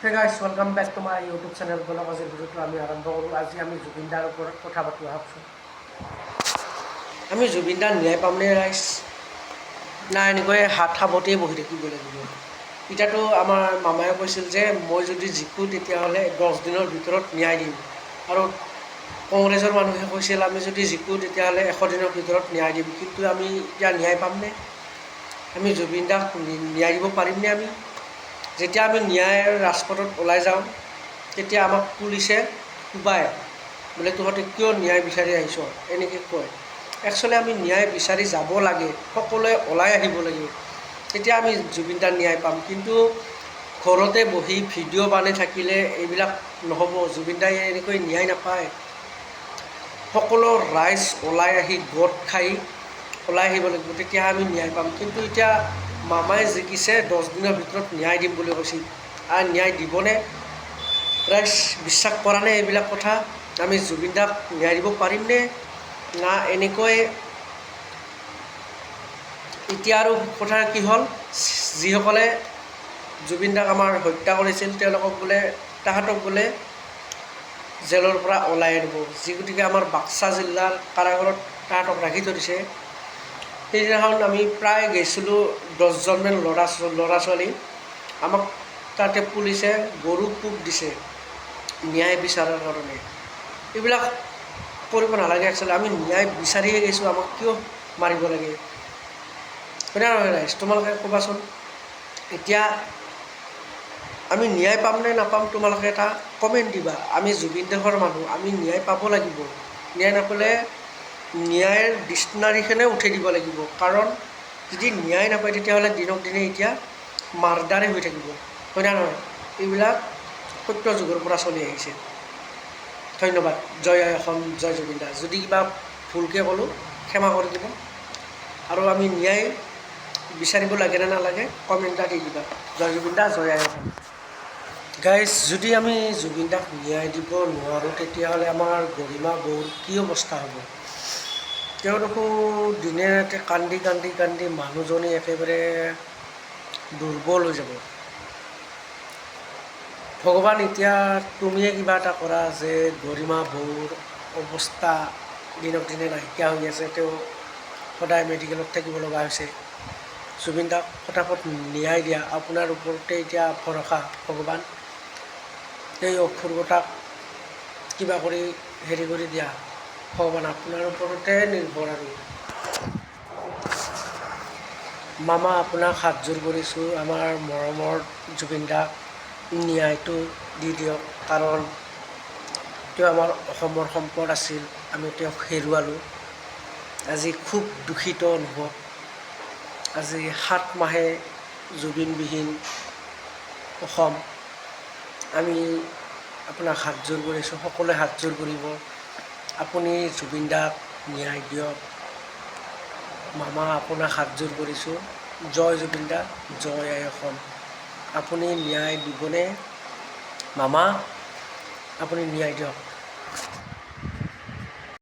Hey guys, welcome back to my YouTube channel. আজিৰ ভিডিঅ'টো আমি আৰম্ভ কৰোঁ। আজি আমি জুবিন দাৰ ওপৰত কথা পাতিব ভাবছোঁ। আমি জুবিন দাৰ ন্যায় পামনে ৰাইজ? না এনেকৈ হাত সাৱটিয়ে বহি থাকিব লাগিব? এতিয়াতো আমাৰ মামায়ে কৈছিল যে মই যদি জিকোঁ তেতিয়াহ'লে 10 দিনৰ ভিতৰত ন্যায় দিম, আৰু কংগ্ৰেছৰ মানুহে কৈছিল আমি যদি জিকোঁ তেতিয়াহ'লে 100 দিনৰ ভিতৰত ন্যায় দিম। কিন্তু আমি এতিয়া ন্যায় পামনে? আমি জুবিন দাক ন্যায় দিব পাৰিমনে? আমি যেতিয়া আমি ন্যায়ৰ ৰাজপথত ওলাই যাওঁ তেতিয়া আমাক পুলিচে কোবায়, বোলে তহঁতে কিয় ন্যায় বিচাৰি আহিছ, এনেকৈ কয়। একচুৱেলি আমি ন্যায় বিচাৰি যাব লাগে, সকলোৱে ওলাই আহিব লাগে, তেতিয়া আমি জুবিন দাৰ ন্যায় পাম। কিন্তু ঘৰতে বহি ভিডিঅ' বনাই থাকিলে এইবিলাক নহ'ব। জুবিন দাই এনেকৈ ন্যায় নাপায়। সকলো ৰাইজ ওলাই আহি গোট খাই ওলাই আহিব লাগিব, তেতিয়া আমি ন্যায় পাম। কিন্তু এতিয়া মামাই জিকিছে, 10 দিনৰ ভিতৰত ন্যায় দিম বুলি কৈছিল। আৰু ন্যায় দিবনে ৰাইজ? বিশ্বাস কৰা নে এইবিলাক কথা? আমি জুবিন দাক ন্যায় দিব পাৰিমনে? না এনেকৈ এতিয়া আৰু কথা কি হ'ল, যিসকলে জুবিন দাক আমাৰ হত্যা কৰিছিল তেওঁলোকক বোলে তাহাঁতক বোলে জেলৰ পৰা ওলাই আনিব। যি গতিকে আমাৰ বাক্সা জিলাৰ কাৰাগাৰত তাহাঁতক ৰাখি থৈছে। সেইদিনাখন আমি প্ৰায় গৈছিলোঁ 10জনমান ল'ৰা ছোৱালী। আমাক তাতে পুলিচে গৰু কোব দিছে ন্যায় বিচাৰাৰ কাৰণে। এইবিলাক কৰিব নালাগে। একচুৱেলি আমি ন্যায় বিচাৰিয়ে গৈছোঁ, আমাক কিয় মাৰিব লাগে? হয়নে নহয় ৰাইজ? তোমালোকে ক'বাচোন। এতিয়া আমি ন্যায় পামনে নাপাম তোমালোকে এটা কমেণ্ট দিবা। আমি জুবিন দাৰ মানুহ, আমি ন্যায় পাব লাগিব। ন্যায় নাপালে ন্যায়ৰ ডিক্সনাৰীখনে উঠাই দিব লাগিব। কাৰণ যদি ন্যায় নাপায় তেতিয়াহ'লে দিনক দিনে এতিয়া মাৰ্ডাৰে হৈ থাকিব। হয়নে নহয়? এইবিলাক সত্য যুগৰ পৰা চলি আহিছে। ধন্যবাদ। জয় অসম, জয় জুবিন দা। যদি কিবা ভুলকৈ ক'লোঁ ক্ষমা কৰি দিব, আৰু আমি ন্যায় বিচাৰিব লাগে নে নালাগে কমেণ্ট এটা দি দিবা। জয় জুবিন দা, জয় অসম। গাইজ, যদি আমি জুবিন দাক ন্যায় দিব নোৱাৰোঁ তেতিয়াহ'লে আমাৰ গৰিমা বৌৰ কি অৱস্থা হ'ব? তেওঁ দেখোন দিনে ৰাতি কান্দি কান্দি কান্দি মানুহজনী একেবাৰে দুৰ্বল হৈ যাব। ভগৱান, এতিয়া তুমিয়ে কিবা এটা কৰা যে গৰিমা বৌৰ অৱস্থা দিনক দিনে নাইকিয়া হৈ আছে। তেওঁ সদায় মেডিকেলত থাকিব লগা হৈছে। জুবিন দাক ফটাফট ন্যায় দিয়া, আপোনাৰ ওপৰতে এতিয়া ভৰসা ভগৱান। এই অপূৰ্বতাক কিবা কৰি হেৰি কৰি দিয়া ভগৱান, আপোনাৰ ওপৰতে নিৰ্ভৰ। আৰু মামা, আপোনাক হাতযোৰ কৰিছোঁ, আমাৰ মৰমৰ জুবিন দাক ন্যায়টো দি দিয়ক। কাৰণ তেওঁ আমাৰ অসমৰ সম্পদ আছিল, আমি তেওঁক হেৰুৱালোঁ। আজি খুব দূষিত অনুভৱ। আজি 7 মাহে জুবিনবিহীন অসম। আমি আপোনাক হাতযোৰ কৰিছোঁ, সকলোৱে হাতযোৰ কৰিব। আপুনি জুবিন দাক ন্যায় দিয়ক। মামা, আপোনাক হাতযোৰ কৰিছোঁ। জয় জুবিন দা, জয় আই অসম। আপুনি ন্যায় দিবনে? মামা, আপুনি ন্যায় দিয়ক।